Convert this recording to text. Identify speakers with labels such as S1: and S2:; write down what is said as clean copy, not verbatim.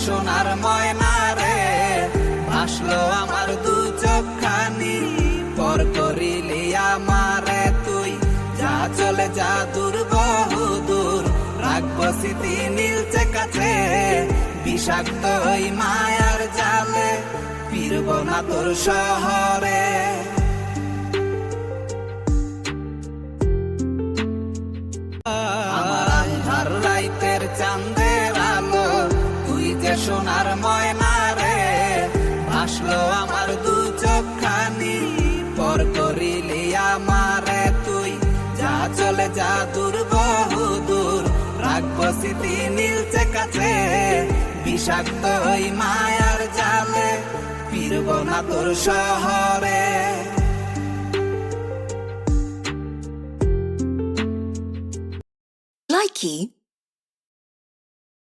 S1: সোনার ময়না রে, ভাসলো আমার দু চোখখানি, পর করিলি আমারে তুই, যা চলে যা দূর বহু দূর, রাখবো স্মৃতি নীলচে কাছে, বিষাক্ত ওই মায়ার জালে, ফিরব না তোর শহরে। আমার আন্ধার রাইতের চাঁদের আলো, তুই যে সোনার ময়না রে, ভাসলো আমার দু চোখখানি, পর করিলি আমারে তুই, যা চলে যা দূর বহু দূর, রাখবো স্মৃতি নীলচে কাছে, বিষাক্ত ওই মায়ার জালে, ফিরব না তোর শহরে।
S2: Likey